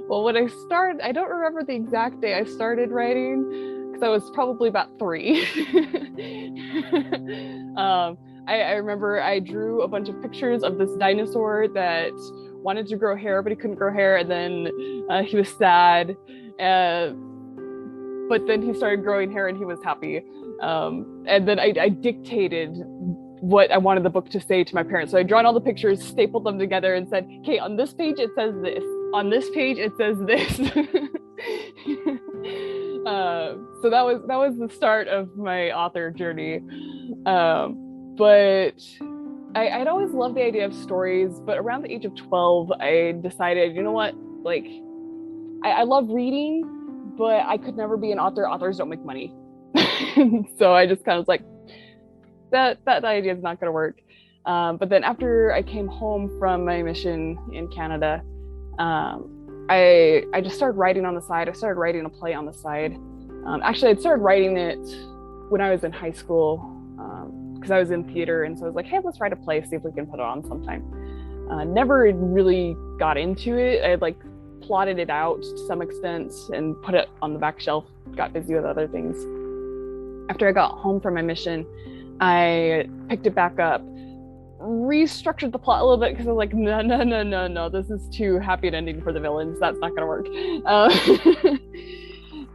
Well, when I don't remember the exact day I started writing because I was probably about 3. I remember I drew a bunch of pictures of this dinosaur that wanted to grow hair, but he couldn't grow hair, and then he was sad. Uh, but then he started growing hair and he was happy. And then I dictated what I wanted the book to say to my parents. So I drawn all the pictures, stapled them together, and said, "Okay, on this page it says this. On this page it says this." So that was the start of my author journey. But I'd always loved the idea of stories. But around the age of 12, I decided, you know what, like I love reading, but I could never be an author. Authors don't make money. So I just kind of was like, that idea is not going to work. But then after I came home from my mission in Canada, I just started writing on the side. I started writing a play on the side. Actually, I'd started writing it when I was in high school because I was in theater. And so I was like, hey, let's write a play, see if we can put it on sometime. Never really got into it. I like plotted it out to some extent and put it on the back shelf, got busy with other things. After I got home from my mission, I picked it back up, restructured the plot a little bit because I was like, no, this is too happy an ending for the villains. That's not going to work.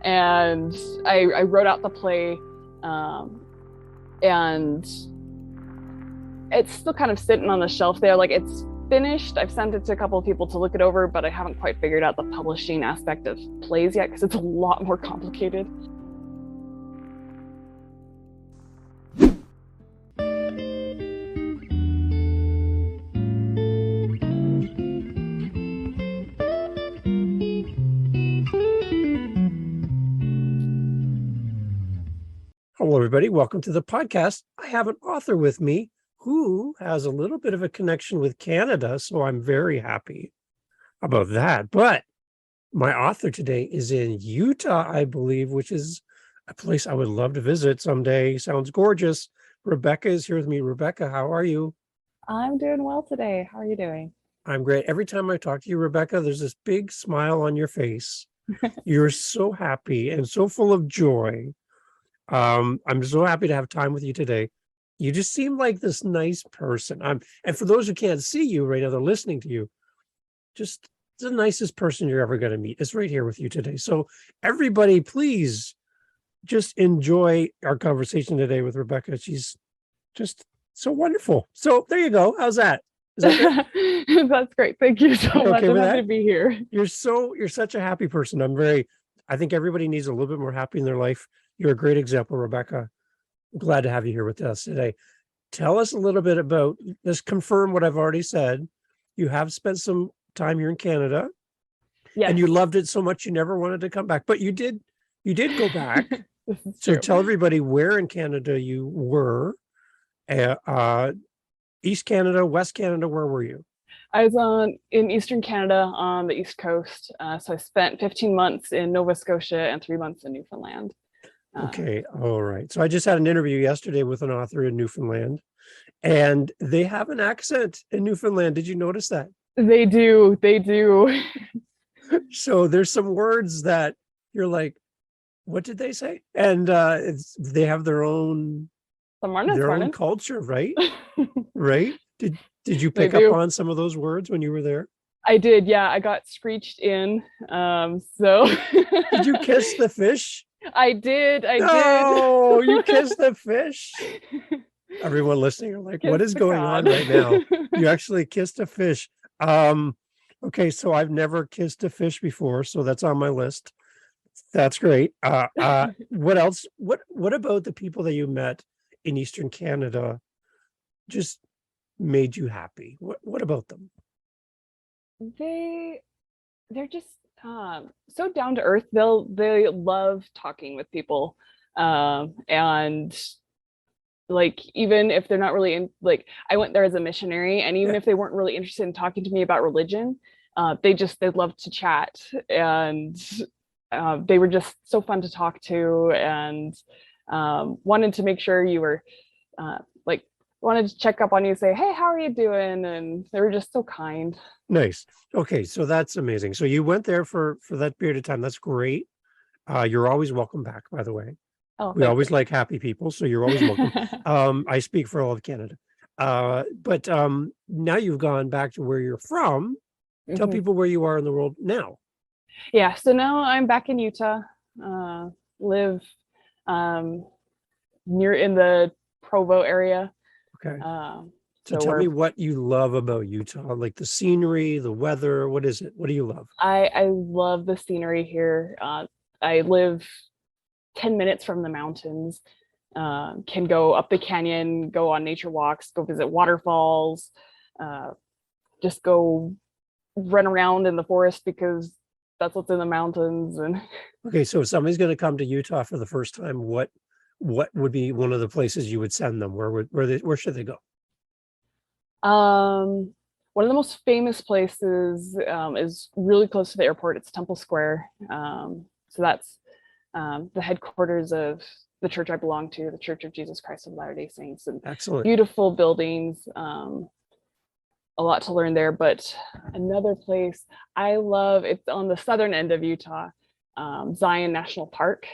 And I wrote out the play, and it's still kind of sitting on the shelf there. Like, it's finished. I've sent it to a couple of people to look it over, but I haven't quite figured out the publishing aspect of plays yet because it's a lot more complicated. Hello, everybody. Welcome to the podcast. I have an author with me who has a little bit of a connection with Canada, so I'm very happy about that. But my author today is in Utah, I believe, which is a place I would love to visit someday. Sounds gorgeous. Rebecca is here with me. Rebecca, how are you? I'm doing well today. How are you doing? I'm great. Every time I talk to you, Rebecca, there's this big smile on your face. You're so happy and so full of joy. I'm so happy to have time with you today. You just seem like this nice person. And for those who can't see you right now, they're listening to you. Just the nicest person you're ever going to meet is right here with you today. So everybody, please just enjoy our conversation today with Rebecca. She's just so wonderful. So there you go. How's that? Is that good? That's great. Thank you so much. Okay I'm with happy that? to be here. You're such a happy person. I think everybody needs a little bit more happy in their life. You're a great example, Rebecca. I'm glad to have you here with us today. Tell us a little bit about, just confirm what I've already said. You have spent some time here in Canada. Yes. And you loved it so much you never wanted to come back, but you did go back. So tell everybody where in Canada you were. East Canada, West Canada, where were you? I was in Eastern Canada on the East Coast. So I spent 15 months in Nova Scotia and 3 months in Newfoundland. Okay. All right. So I just had an interview yesterday with an author in Newfoundland, and they have an accent in Newfoundland. Did you notice that? They do. So there's some words that you're like, what did they say? And they have their own culture, right? Right? Did you pick up on some of those words when you were there? I did. Yeah, I got screeched in. So did you kiss the fish? I did. No, you kissed the fish. Everyone listening are like, what is going on right now? You actually kissed a fish. Okay, so I've never kissed a fish before, so that's on my list. That's great. What else? What about the people that you met in Eastern Canada just made you happy? What about them? They're just so down to earth. They love talking with people, and like, even if they're not really like, I went there as a missionary, and even if they weren't really interested in talking to me about religion, they love to chat, and they were just so fun to talk to, and wanted to make sure you were like wanted to check up on you, say, hey, how are you doing? And they were just so kind. Nice. Okay, so that's amazing. So you went there for that period of time. That's great. You're always welcome back, by the way. Oh, We thank always like happy people, so you're always welcome. you. I speak for all of Canada. But now you've gone back to where you're from. Tell Mhm. people where you are in the world now. Yeah, so now I'm back in Utah, live um, near in the Provo area. Okay. So So tell me what you love about Utah, like the scenery, the weather. What is it? What do you love? I love the scenery here. I live 10 minutes from the mountains, can go up the canyon, go on nature walks, go visit waterfalls, uh, just go run around in the forest because that's what's in the mountains. And Okay, so if somebody's going to come to Utah for the first time, what would be one of the places you would send them? Where should they go? One of the most famous places is really close to the airport. It's Temple Square. So that's the headquarters of the church I belong to, the Church of Jesus Christ of Latter-day Saints, and Excellent. beautiful buildings. A lot to learn there. But another place I love, it's on the southern end of Utah, Zion National Park.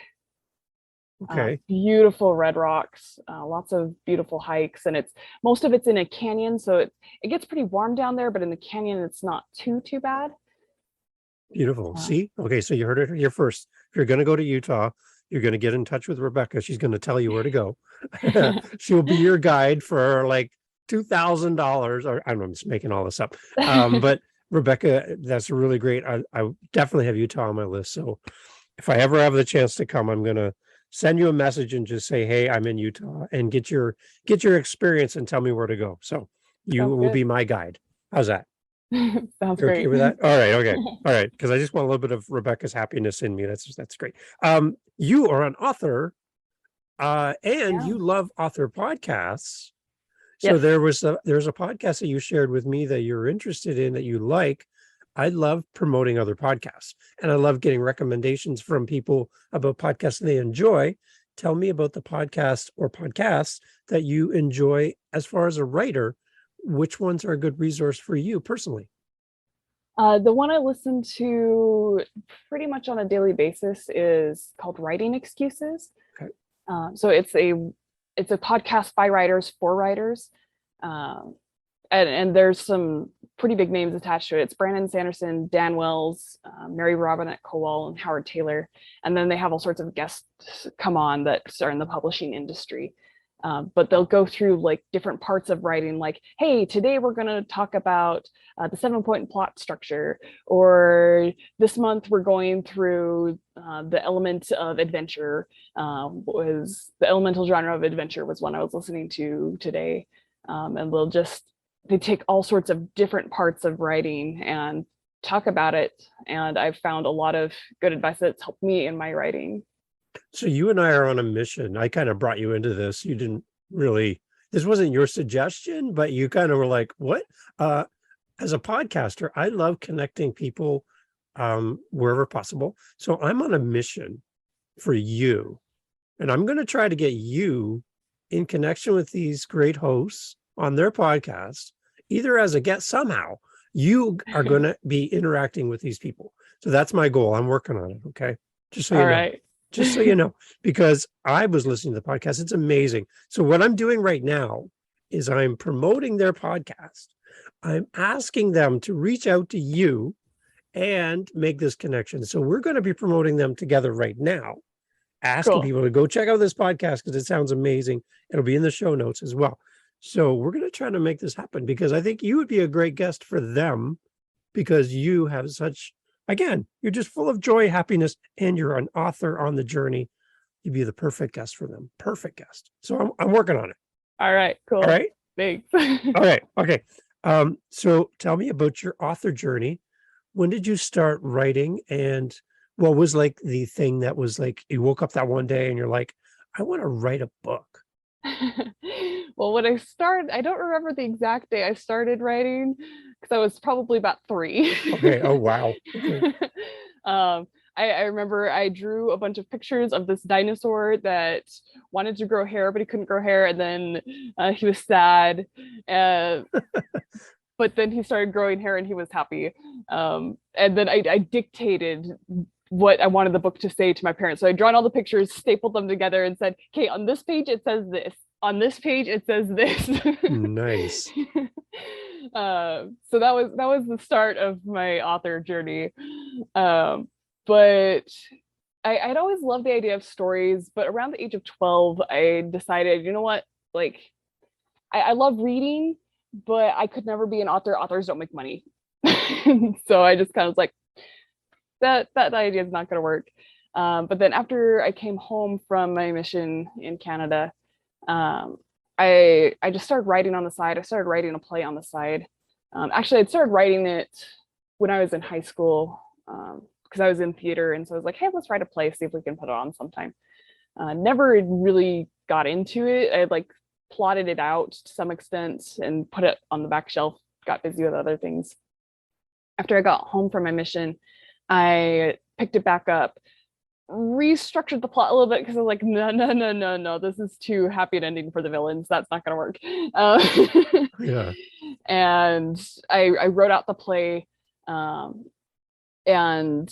Okay. Beautiful red rocks, lots of beautiful hikes, and most of it's in a canyon, so it gets pretty warm down there, but in the canyon it's not too bad. Beautiful. See? Okay, so you heard it here first. If you're going to go to Utah, you're going to get in touch with Rebecca. She's going to tell you where to go. She'll be your guide for like $2,000, or I don't know, I'm just making all this up. But Rebecca, that's really great. I definitely have Utah on my list. So if I ever have the chance to come, I'm going to send you a message and just say, hey, I'm in Utah, and get your experience and tell me where to go. So you will be my guide. How's that? Sounds You're okay great. with that? All right. Okay. All right. Because I just want a little bit of Rebecca's happiness in me. That's great. You are an author, and Yeah. you love author podcasts. So Yes. there's a podcast that you shared with me that you're interested in, that you like. I love promoting other podcasts, and I love getting recommendations from people about podcasts they enjoy. Tell me about the podcast or podcasts that you enjoy as far as a writer. Which ones are a good resource for you personally? The one I listen to pretty much on a daily basis is called Writing Excuses. Okay. So it's a podcast by writers for writers, um, and there's some pretty big names attached to it. It's Brandon Sanderson, Dan Wells, Mary Robinette Kowal, and Howard Taylor, and then they have all sorts of guests come on that are in the publishing industry. But they'll go through like different parts of writing, like, hey, today we're going to talk about the 7-point plot structure, or this month we're going through the element of adventure. Was the elemental genre of adventure was one I was listening to today. And they take all sorts of different parts of writing and talk about it. And I've found a lot of good advice that's helped me in my writing. So you and I are on a mission. I kind of brought you into this. You didn't really, this wasn't your suggestion, but you kind of were like, what? As a podcaster, I love connecting people wherever possible. So I'm on a mission for you. And I'm going to try to get you in connection with these great hosts on their podcast, either as a guest. Somehow you are going to be interacting with these people. So that's my goal. I'm working on it. Okay. Just so you know. Right. Just so you know, because I was listening to the podcast. It's amazing. So what I'm doing right now is I'm promoting their podcast. I'm asking them to reach out to you and make this connection. So we're going to be promoting them together right now, asking people to go check out this podcast because it sounds amazing. It'll be in the show notes as well. So we're going to try to make this happen, because I think you would be a great guest for them, because you have such, again, you're just full of joy, happiness, and you're an author on the journey. You'd be the perfect guest for them. Perfect guest. So I'm working on it. All right, cool. All right. Thanks. All right. Okay. So tell me about your author journey. When did you start writing, and what was like the thing that was like, you woke up that one day and you're like, I want to write a book? Well, when I started, I don't remember the exact day I started writing, because I was probably about 3. Okay. Oh, wow. Okay. I remember I drew a bunch of pictures of this dinosaur that wanted to grow hair, but he couldn't grow hair. And then he was sad. Uh, but then he started growing hair and he was happy. And then I dictated what I wanted the book to say to my parents. So I drawn all the pictures, stapled them together, and said, "Okay, on this page it says this. On this page it says this." Nice. So that was the start of my author journey. But I'd always loved the idea of stories. But around the age of 12, I decided, you know what, like I love reading, but I could never be an author. Authors don't make money. So I just kind of was like, that idea is not going to work. But then after I came home from my mission in Canada, I just started writing on the side. I started writing a play on the side. Actually, I'd started writing it when I was in high school, because I was in theater, and so I was like, hey, let's write a play, see if we can put it on sometime. Never really got into it. I like plotted it out to some extent and put it on the back shelf, got busy with other things. After I got home from my mission, I picked it back up, restructured the plot a little bit because I was like, no, this is too happy an ending for the villains. That's not going to work. Yeah. And I wrote out the play, and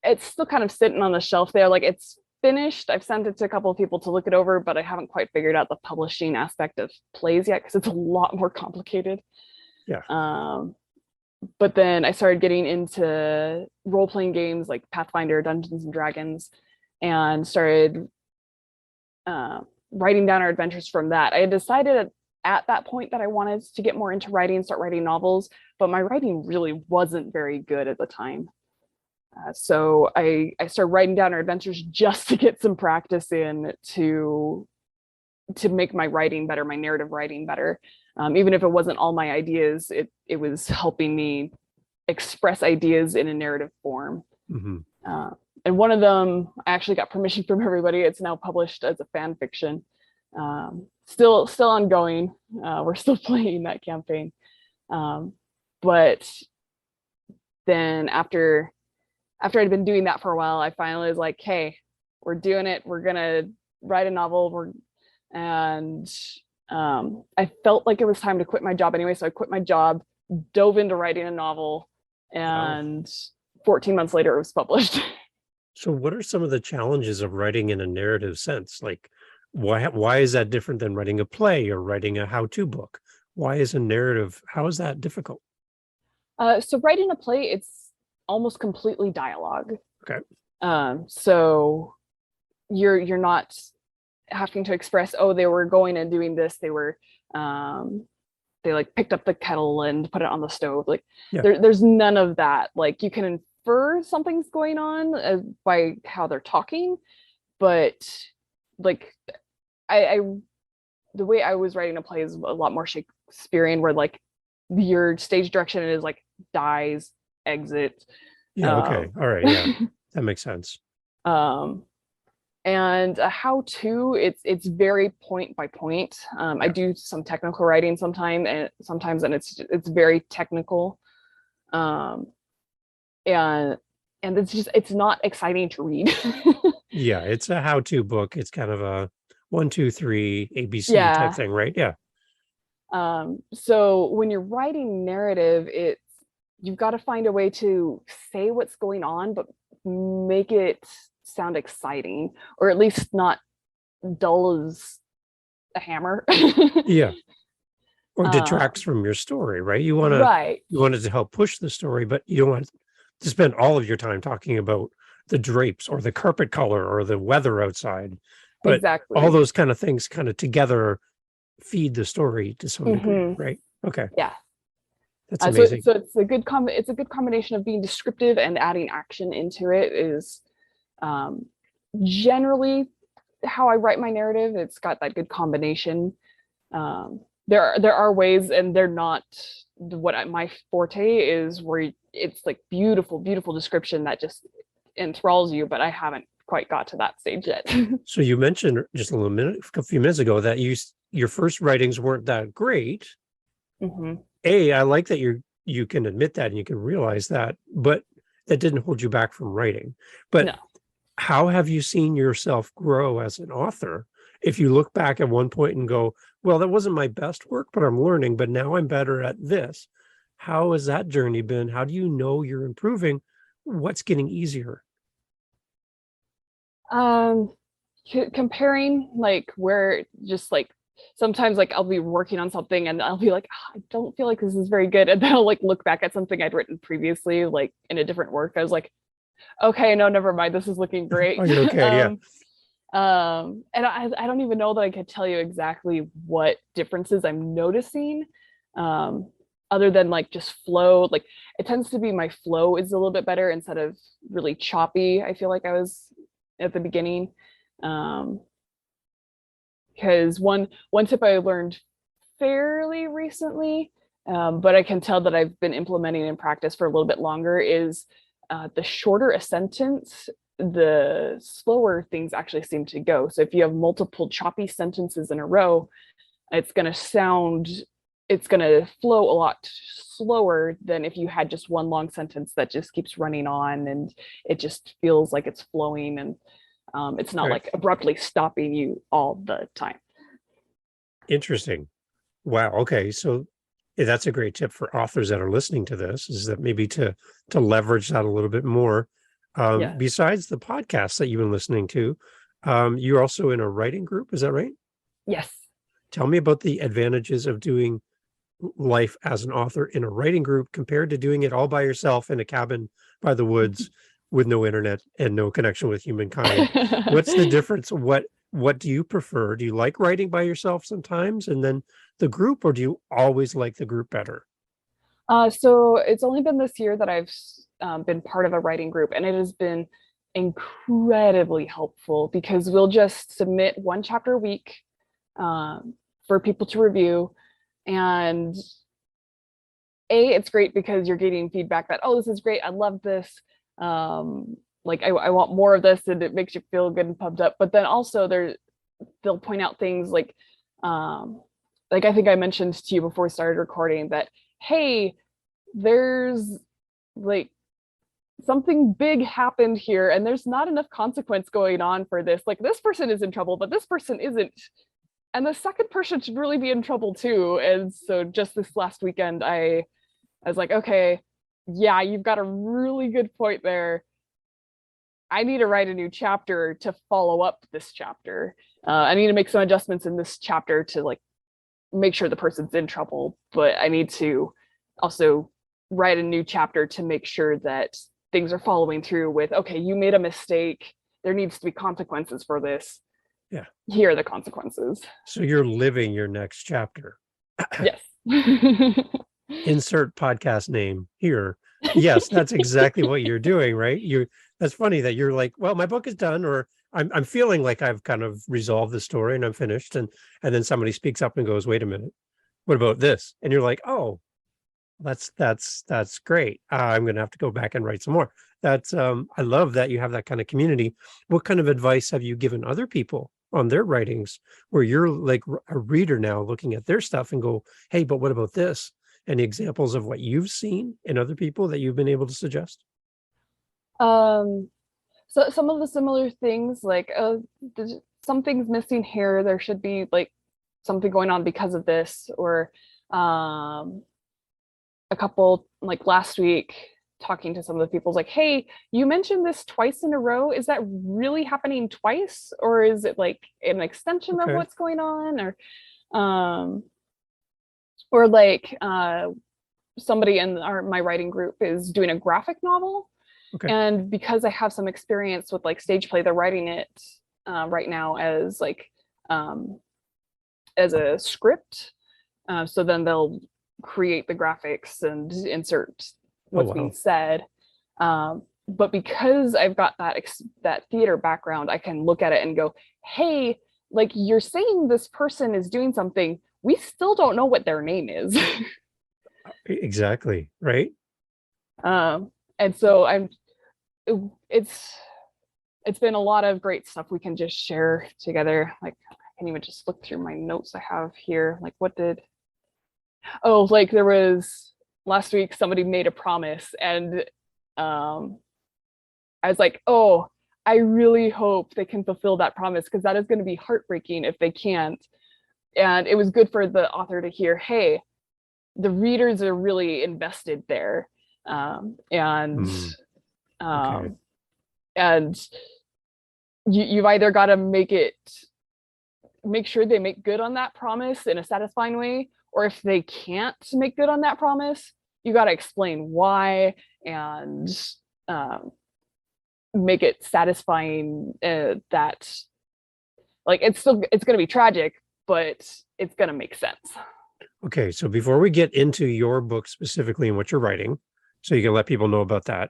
it's still kind of sitting on the shelf there. Like, it's finished. I've sent it to a couple of people to look it over, but I haven't quite figured out the publishing aspect of plays yet because it's a lot more complicated. Yeah. But then I started getting into role-playing games like Pathfinder, Dungeons and Dragons, and started writing down our adventures from that. I had decided at that point that I wanted to get more into writing, start writing novels, but my writing really wasn't very good at the time. So I started writing down our adventures just to get some practice in to make my writing better, my narrative writing better. Even if it wasn't all my ideas, it was helping me express ideas in a narrative form. Mm-hmm. And one of them, I actually got permission from everybody. It's now published as a fan fiction. Still ongoing. We're still playing that campaign. But then after I'd been doing that for a while, I finally was like, hey, we're doing it. We're gonna write a novel. I felt like it was time to quit my job anyway. So I quit my job, dove into writing a novel, and 14 months later it was published. So what are some of the challenges of writing in a narrative sense? Like, why is that different than writing a play or writing a how-to book? Why is a narrative, how is that difficult? So writing a play, it's almost completely dialogue. Okay. So you're not having to express, oh, they were going and doing this, they were they like picked up the kettle and put it on the stove. Like, yeah. There's none of that. Like, you can infer something's going on by how they're talking, but like I the way I was writing a play is a lot more Shakespearean, where like your stage direction is like dies, exit. Yeah. Okay. All right. Yeah. That makes sense. And a how-to, it's very point by point. I do some technical writing sometimes, and it's very technical. And it's not exciting to read. Yeah, it's a how-to book. It's kind of a 1, 2, 3 ABC type thing, right? Yeah. So when you're writing narrative, you've got to find a way to say what's going on, but make it sound exciting, or at least not dull as a hammer. Yeah. Or detracts from your story, right? You want it to help push the story, but you don't want to spend all of your time talking about the drapes or the carpet color or the weather outside. But exactly. All those kind of things kind of together feed the story to some degree, right? Okay. Yeah. That's amazing. So it's a good combination of being descriptive and adding action into it is generally how I write my narrative. It's got that good combination. There are ways, and they're not what my forte is, where it's like beautiful description that just enthralls you, but I haven't quite got to that stage yet. So you mentioned just a few minutes ago that your first writings weren't that great. Mm-hmm. I like that you can admit that and you can realize that, but that didn't hold you back from writing. But No. how have you seen yourself grow as an author? If you look back at one point and go, well, that wasn't my best work, but I'm learning, but now I'm better at this. How has that journey been? How do you know you're improving? What's getting easier? Comparing like where just like sometimes like I'll be working on something and I'll be like, "Ah, I don't feel like this is very good," and then I'll like look back at something I'd written previously like in a different work. I was like, okay, no, never mind, this is looking great. Oh, you're okay. Yeah. And I don't even know that I could tell you exactly what differences I'm noticing, other than like just flow. Like it tends to be my flow is a little bit better instead of really choppy. I feel like I was at the beginning. Because one tip I learned fairly recently, but I can tell that I've been implementing in practice for a little bit longer, is the shorter a sentence, the slower things actually seem to go. So if you have multiple choppy sentences in a row, it's going to flow a lot slower than if you had just one long sentence that just keeps running on and it just feels like it's flowing, and it's not like abruptly stopping you all the time. Interesting. Wow. Okay. So that's a great tip for authors that are listening to this, is that maybe to leverage that a little bit more. Besides the podcast that you've been listening to, you're also in a writing group. Is that right? Yes. Tell me about the advantages of doing life as an author in a writing group compared to doing it all by yourself in a cabin by the woods with no internet and no connection with humankind. What's the difference? What do you prefer? Do you like writing by yourself sometimes and then the group, or do you always like the group better? So it's only been this year that I've been part of a writing group, and it has been incredibly helpful because we'll just submit one chapter a week for people to review. And it's great because you're getting feedback that, oh, this is great, I love this, like I want more of this, and it makes you feel good and pumped up. But then also they'll point out things like I think I mentioned to you before we started recording that, hey, there's like something big happened here and there's not enough consequence going on for this. Like this person is in trouble, but this person isn't. And the second person should really be in trouble too. And so just this last weekend, I was like, okay, yeah, you've got a really good point there. I need to write a new chapter to follow up this chapter. I need to make some adjustments in this chapter to like make sure the person's in trouble, but I need to also write a new chapter to make sure that things are following through with, okay, you made a mistake. There needs to be consequences for this. Yeah. Here are the consequences. So you're living your next chapter. Yes. Insert podcast name here. Yes, that's exactly what you're doing, right? That's funny that you're like, well, my book is done, or I'm feeling like I've kind of resolved the story and I'm finished. And then somebody speaks up and goes, wait a minute, what about this? And you're like, oh, that's great. I'm going to have to go back and write some more. That's I love that you have that kind of community. What kind of advice have you given other people on their writings where you're like a reader now looking at their stuff and go, hey, but what about this? Any examples of what you've seen in other people that you've been able to suggest? So some of the similar things, like something's missing here, there should be like something going on because of this, or a couple, like last week, talking to some of the people, like, hey, you mentioned this twice in a row, is that really happening twice, or is it like an extension of what's going on? Or like somebody in my writing group is doing a graphic novel, and because I have some experience with like stage play, they're writing it right now as like as a script, so then they'll create the graphics and insert what's being said. But because I've got that theater background, I can look at it and go, hey, like you're saying this person is doing something, we still don't know what their name is. Exactly, right. And so it's been a lot of great stuff we can just share together. Like I can even just look through my notes I have here. Like like there was last week, somebody made a promise, and um, I was like, oh, I really hope they can fulfill that promise, because that is going to be heartbreaking if they can't. And it was good for the author to hear, hey, the readers are really invested there. And Okay. and you've either got to make sure they make good on that promise in a satisfying way, or if they can't make good on that promise, you got to explain why, and make it satisfying, that like it's going to be tragic, but it's going to make sense. Okay, so before we get into your book specifically and what you're writing, so you can let people know about that,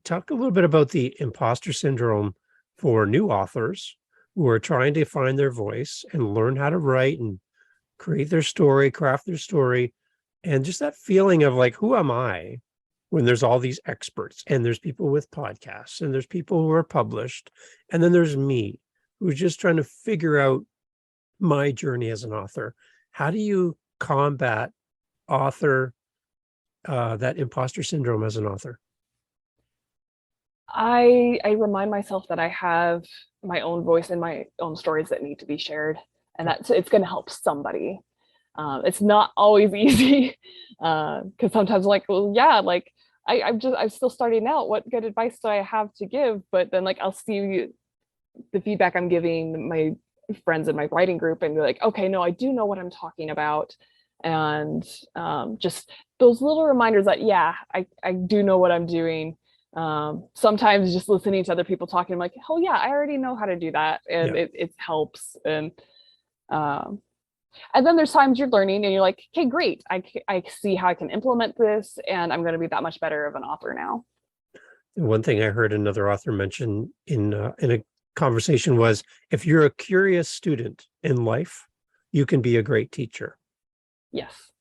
talk a little bit about the imposter syndrome for new authors who are trying to find their voice and learn how to write and create their story, craft their story, and just that feeling of like, who am I when there's all these experts and there's people with podcasts and there's people who are published, and then there's me who's just trying to figure out my journey as an author. How do you combat author that imposter syndrome as an author? I remind myself that I have my own voice and my own stories that need to be shared, and that it's going to help somebody. It's not always easy, because sometimes like, well, yeah, like I'm still starting out. What good advice do I have to give? But then like I'll see the feedback I'm giving my friends in my writing group and be like, okay, no, I do know what I'm talking about. And just those little reminders that, yeah, I do know what I'm doing. Sometimes just listening to other people talking, I'm like, oh yeah, I already know how to do that. And Yeah. it helps. Um, and then there's times you're learning and you're like, okay, great. I see how I can implement this, and I'm going to be that much better of an author now. One thing I heard another author mention in a conversation was, if you're a curious student in life, you can be a great teacher Yes.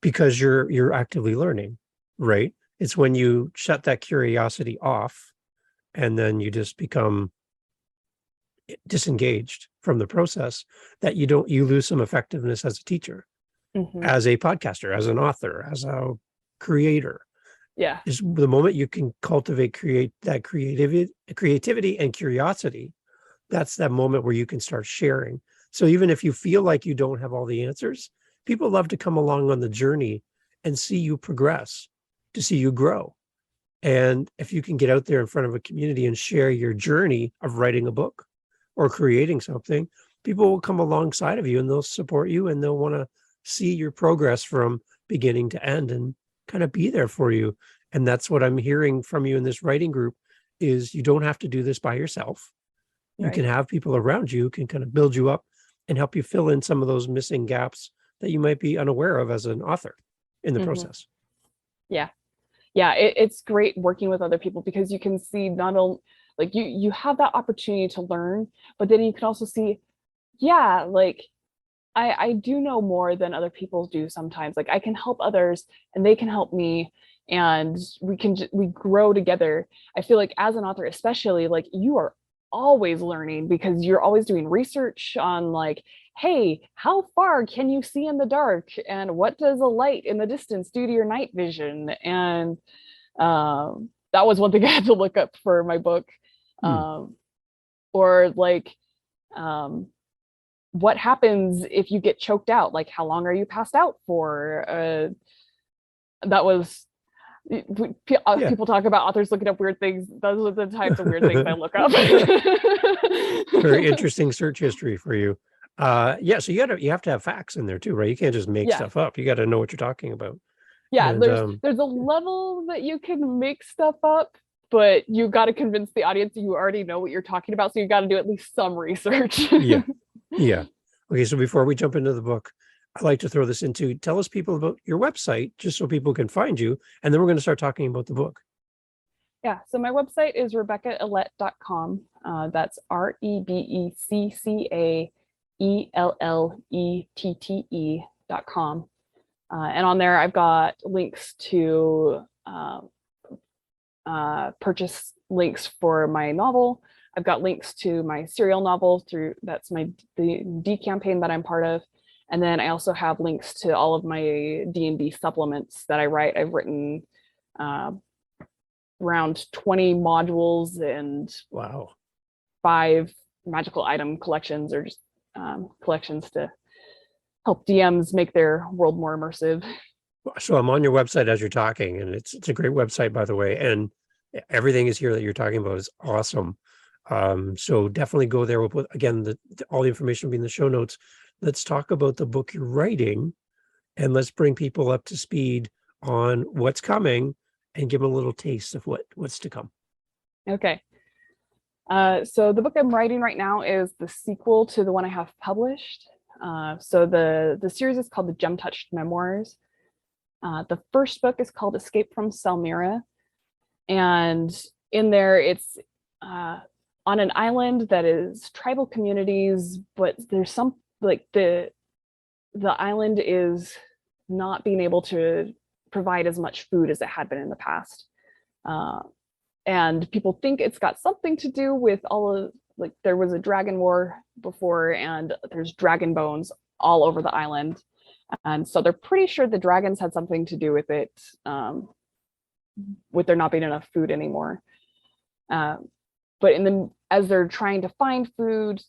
because you're actively learning, right? It's when you shut that curiosity off and then you just become disengaged from the process that you lose some effectiveness as a teacher, Mm-hmm. as a podcaster, as an author, as a creator. Yeah. Is the moment you can cultivate creativity and curiosity, that's that moment where you can start sharing. So even if you feel like you don't have all the answers, people love to come along on the journey and see you progress, to see you grow. And if you can get out there in front of a community and share your journey of writing a book or creating something, people will come alongside of you and they'll support you and they'll want to see your progress from beginning to end and kind of be there for you. And that's what I'm hearing from you in this writing group, is you don't have to do this by yourself. You Right. can have people around you who can kind of build you up and help you fill in some of those missing gaps that you might be unaware of as an author in the Mm-hmm. process. Yeah. Yeah, it's great working with other people, because you can see not only like you have that opportunity to learn, but then you can also see, yeah, like I do know more than other people do sometimes. Like I can help others and they can help me, and we grow together. I feel like as an author, especially, like you are always learning, because you're always doing research on like, hey, how far can you see in the dark, and what does a light in the distance do to your night vision? And that was one thing I had to look up for my book. Um, or like, um, what happens if you get choked out? Like, how long are you passed out for? That was Yeah. people talk about authors looking up weird things. Those are the types of weird things I look up. Very interesting search history for you. Yeah, so you have to have facts in there too, right? You can't just make Yeah. stuff up. You got to know what you're talking about. Yeah, And there's a level that you can make stuff up, but you got to convince the audience you already know what you're talking about, so you got to do at least some research. yeah, yeah. Okay, so before we jump into the book, I'd like to throw this into, tell us people about your website, just so people can find you, and then we're going to start talking about the book. Yeah, so my website is rebeccaellette.com. That's RebeccaEllette.com. And on there, I've got links to purchase links for my novel. I've got links to my serial novel that's the D campaign that I'm part of. And then I also have links to all of my D&D supplements that I write. I've written around 20 modules and Wow. 5 magical item collections, or just collections to help DMs make their world more immersive. So I'm on your website as you're talking, and it's a great website, by the way, and everything is here that you're talking about is awesome. So definitely go there. We'll put, again, all the information will be in the show notes. Let's talk about the book you're writing, and let's bring people up to speed on what's coming and give them a little taste of what's to come. Okay. So the book I'm writing right now is the sequel to the one I have published. So the series is called the Gemtouched Memoirs. The first book is called Escape from Salmira. And in there, it's on an island that is tribal communities, but there's some, like, the island is not being able to provide as much food as it had been in the past. And people think it's got something to do with all of, like, there was a dragon war before, and there's dragon bones all over the island. And so they're pretty sure the dragons had something to do with it, with there not being enough food anymore. But as they're trying to find food,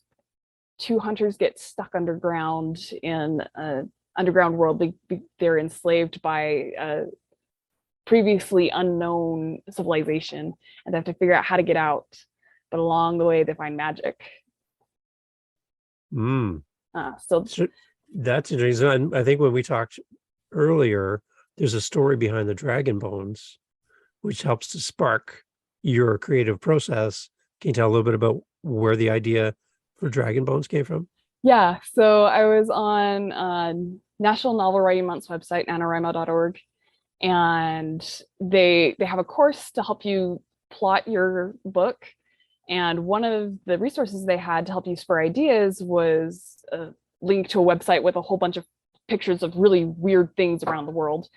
2 hunters get stuck underground in an underground world. They're enslaved by a previously unknown civilization, and they have to figure out how to get out. But along the way, they find magic. So that's interesting. I think when we talked earlier, there's a story behind the dragon bones, which helps to spark your creative process. Can you tell a little bit about where the idea for dragon bones came from? Yeah, so I was on National Novel Writing Month's website, NaNoWriMo.org, and they have a course to help you plot your book. And one of the resources they had to help you spur ideas was a link to a website with a whole bunch of pictures of really weird things around the world.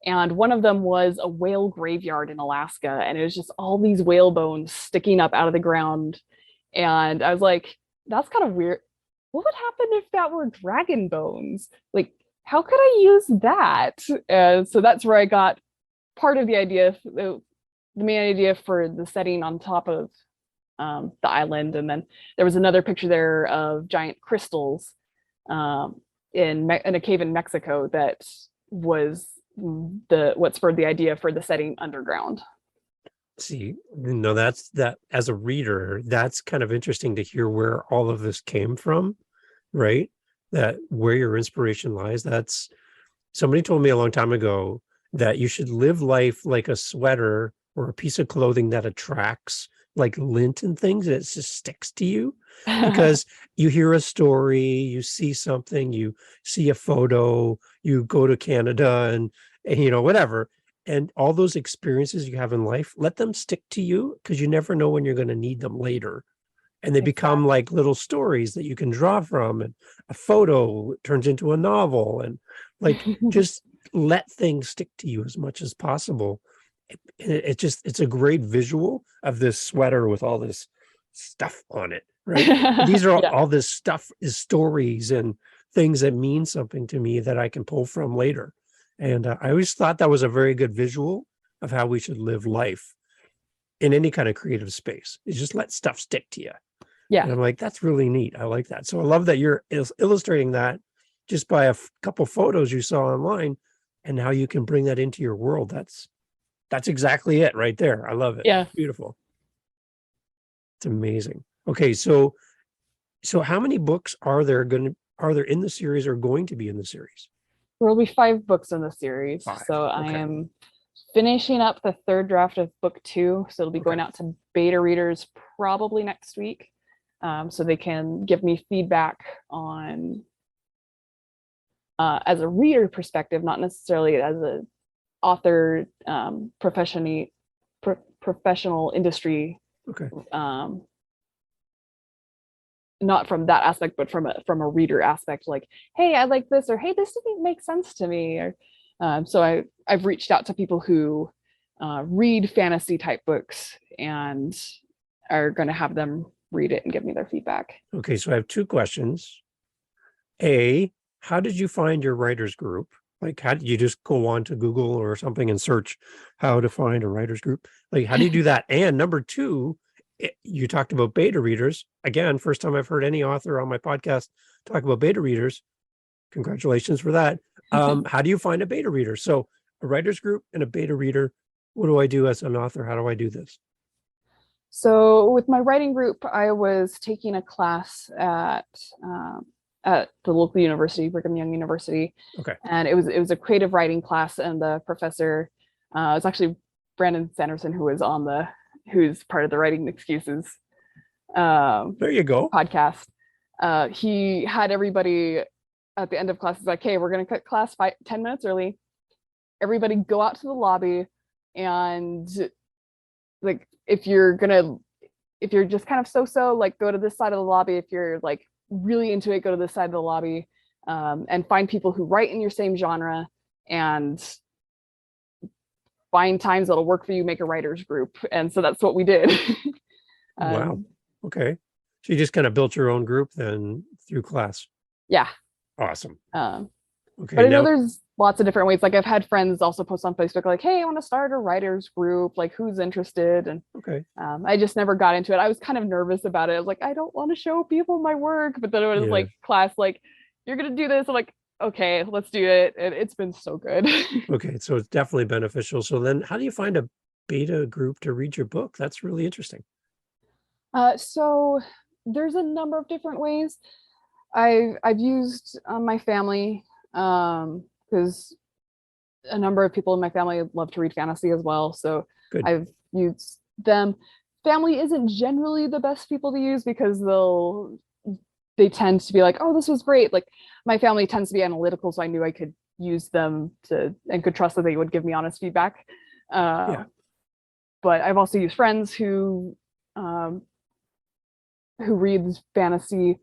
And one of them was a whale graveyard in Alaska, and it was just all these whale bones sticking up out of the ground. And I was like, that's kind of weird. What would happen if that were dragon bones? Like, how could I use that? So that's where I got part of the idea, the main idea for the setting on top of the island. And then there was another picture there of giant crystals in a cave in Mexico that was what spurred the idea for the setting underground. See, that as a reader, that's kind of interesting to hear where all of this came from, right? That where your inspiration lies. That's somebody told me a long time ago that you should live life like a sweater or a piece of clothing that attracts like lint and things, and it just sticks to you because you hear a story, you see something, you see a photo, you go to Canada and whatever. And all those experiences you have in life, let them stick to you because you never know when you're going to need them later. And they become like little stories that you can draw from, and a photo turns into a novel, and like just let things stick to you as much as possible. It's a great visual of this sweater with all this stuff on it, right? These are all this stuff is stories and things that mean something to me that I can pull from later. And I always thought that was a very good visual of how we should live life in any kind of creative space. Is just let stuff stick to you. Yeah. And I'm like, that's really neat. I like that. So I love that you're illustrating that just by a couple photos you saw online, and how you can bring that into your world. That's exactly it right there. I love it. Yeah. Beautiful. It's amazing. Okay. So how many books are there in the series or going to be in the series? There will be 5 books in the series. 5. So Okay. I am finishing up the 3rd draft of book 2. So it'll be going out to beta readers probably next week. So they can give me feedback on as a reader perspective, not necessarily as a author, professional industry. Okay. Not from that aspect, but from a reader aspect, like, hey, I like this, or hey, this didn't make sense to me. Or so I've reached out to people who read fantasy type books and are going to have them read it and give me their feedback. Okay, so I have 2 questions. A, how did you find your writers group? Like, how do you just go on to Google or something and search how to find a writers group? Like, how do you do that? And number two, you talked about beta readers. Again, first time I've heard any author on my podcast talk about beta readers. Congratulations for that. How do you find a beta reader? So a writers group and a beta reader. What do I do as an author? How do I do this? So with my writing group, I was taking a class at the local university, Brigham Young University. Okay. And it was a creative writing class, and the professor, it's actually Brandon Sanderson, who's part of the Writing Excuses There you go. podcast. He had everybody at the end of class, is like, hey, we're going to cut class 10 minutes early. Everybody go out to the lobby, and like, if you're just kind of so-so, like, go to this side of the lobby. If you're like really into it, go to this side of the lobby, and find people who write in your same genre, and find times that'll work for you, make a writers group. And so that's what we did. Wow. Okay. So you just kind of built your own group then through class. Yeah. Awesome. Okay. But I know there's lots of different ways. Like, I've had friends also post on Facebook like, hey, I want to start a writers group, like, who's interested? And okay. I just never got into it. I was kind of nervous about it. I was like, I don't want to show people my work. But then it was like class, like, you're gonna do this. I'm like, okay, let's do it. And it's been so good. Okay, so it's definitely beneficial. So then how do you find a beta group to read your book? That's really interesting. So there's a number of different ways. I've used my family, because a number of people in my family love to read fantasy as well. So Good. I've used them. Family isn't generally the best people to use, because they tend to be like, oh, this was great. Like, my family tends to be analytical, so I knew I could use them and could trust that they would give me honest feedback. But I've also used friends who reads fantasy.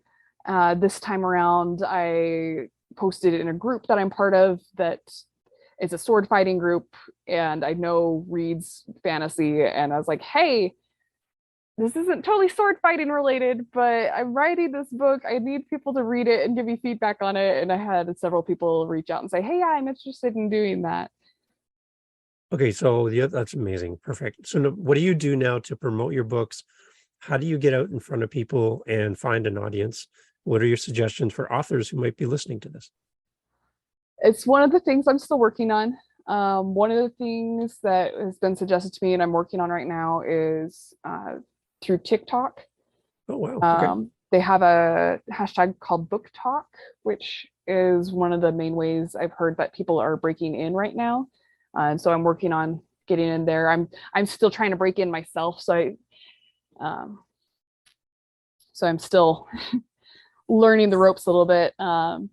This time around, I posted in a group that I'm part of that is a sword fighting group, and I know reads fantasy, and I was like, hey, this isn't totally sword fighting related, but I'm writing this book. I need people to read it and give me feedback on it. And I had several people reach out and say, hey, I'm interested in doing that. Okay, so that's amazing. Perfect. So what do you do now to promote your books? How do you get out in front of people and find an audience? What are your suggestions for authors who might be listening to this? It's one of the things I'm still working on. One of the things that has been suggested to me and I'm working on right now is through TikTok. Oh, wow. Okay. They have a hashtag called Book Talk, which is one of the main ways I've heard that people are breaking in right now. And so I'm working on getting in there. I'm still trying to break in myself. So I'm still learning the ropes a little bit.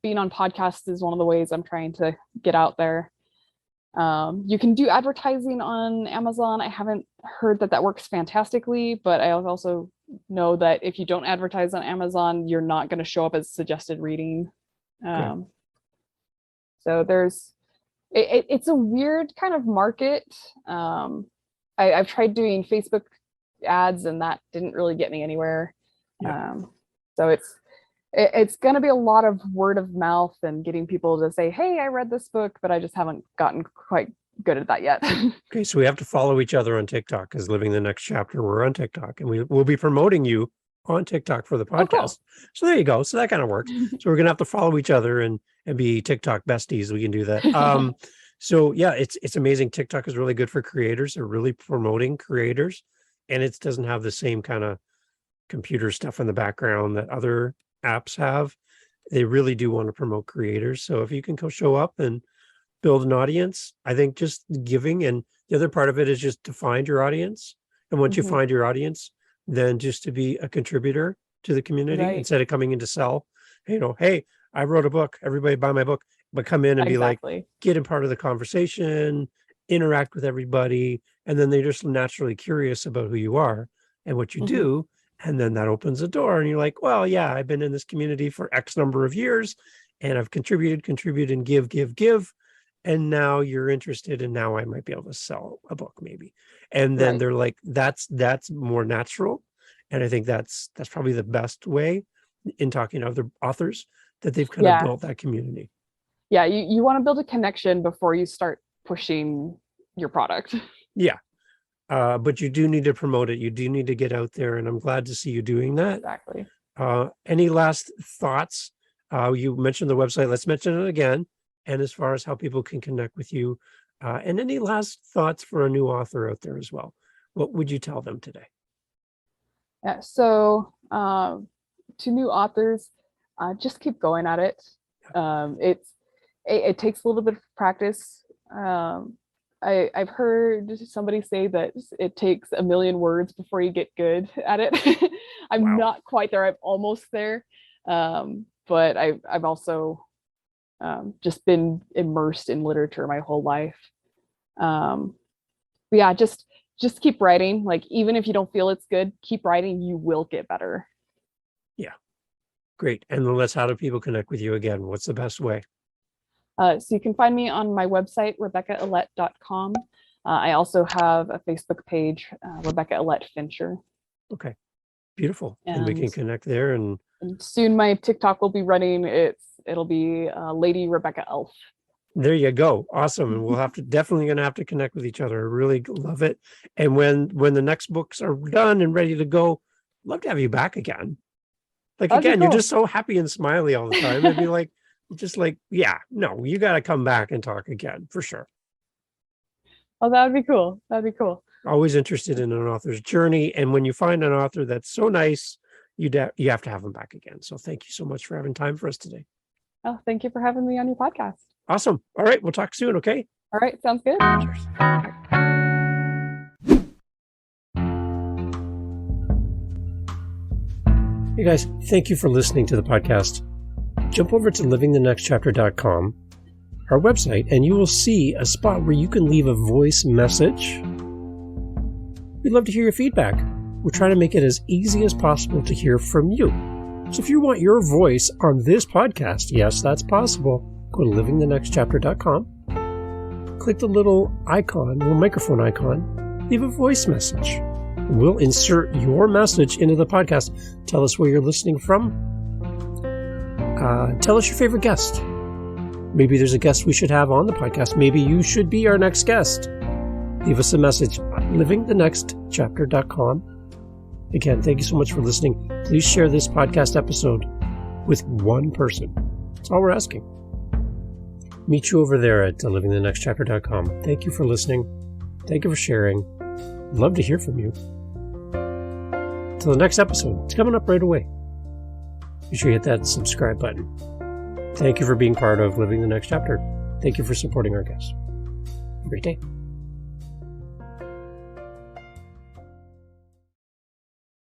Being on podcasts is one of the ways I'm trying to get out there. You can do advertising on Amazon. I haven't heard that works fantastically, but I also know that if you don't advertise on Amazon, you're not going to show up as suggested reading. So it's a weird kind of market. I've tried doing Facebook ads, and that didn't really get me anywhere. So it's going to be a lot of word of mouth and getting people to say, hey, I read this book, but I just haven't gotten quite good at that yet. Okay, so we have to follow each other on TikTok, because Living the Next Chapter, we're on TikTok, and we'll be promoting you on TikTok for the podcast. Oh, cool. So there you go. So that kind of works. So we're going to have to follow each other and be TikTok besties. We can do that. So yeah, it's amazing. TikTok is really good for creators. They're really promoting creators, and it doesn't have the same kind of computer stuff in the background that other apps have. They really do want to promote creators. So if you can go show up and build an audience, I think just giving, and the other part of it is just to find your audience. And once you find your audience, then just to be a contributor to the community, right, instead of coming in to sell, hey, I wrote a book, everybody buy my book, but come in and be like, get in part of the conversation, interact with everybody. And then they're just naturally curious about who you are and what you do. And then that opens the door, and you're like, well, yeah, I've been in this community for X number of years, and I've contributed and give. And now you're interested, and now I might be able to sell a book maybe. And then they're like, that's more natural. And I think that's probably the best way in talking to other authors, that they've kind of built that community. Yeah, you want to build a connection before you start pushing your product. Yeah. But you do need to promote it. You do need to get out there, and I'm glad to see you doing that. Exactly. Any last thoughts? You mentioned the website. Let's mention it again. And as far as how people can connect with you, and any last thoughts for a new author out there as well, what would you tell them today? Yeah, so to new authors, just keep going at it. It takes a little bit of practice. I've heard somebody say that it takes 1 million words before you get good at it. I'm not quite there. I'm almost there. But I've also just been immersed in literature my whole life. But yeah, just keep writing. Like, even if you don't feel it's good, keep writing. You will get better. Yeah. Great. And then how do people connect with you again? What's the best way? So you can find me on my website, RebeccaAllett.com. I also have a Facebook page, Rebecca Allett Fincher. Okay, beautiful. And we can connect there. And soon my TikTok will be running. It'll be Lady Rebecca Elf. There you go. Awesome. And we'll definitely going to have to connect with each other. I really love it. And when the next books are done and ready to go, I'd love to have you back again. Like, again, you're just so happy and smiley all the time. It'd be like, yeah, no, you got to come back and talk again for sure. Oh, that would be cool. That'd be cool. Always interested in an author's journey. And when you find an author that's so nice, you have to have them back again. So thank you so much for having time for us today. Oh, thank you for having me on your podcast. Awesome. All right. We'll talk soon. Okay. All right. Sounds good. Cheers. Hey guys, thank you for listening to the podcast. Jump over to livingthenextchapter.com, our website, and you will see a spot where you can leave a voice message. We'd love to hear your feedback. We're trying to make it as easy as possible to hear from you. So if you want your voice on this podcast, yes, that's possible. Go to livingthenextchapter.com, click the little microphone icon, leave a voice message. We'll insert your message into the podcast. Tell us where you're listening from. Tell us your favorite guest. Maybe there's a guest we should have on the podcast. Maybe you should be our next guest. Leave us a message on livingthenextchapter.com. Again, thank you so much for listening. Please share this podcast episode with one person. That's all we're asking. Meet you over there at livingthenextchapter.com. Thank you for listening. Thank you for sharing. Love to hear from you. Till the next episode. It's coming up right away. Be sure you hit that subscribe button. Thank you for being part of Living the Next Chapter. Thank you for supporting our guests. Have a great day.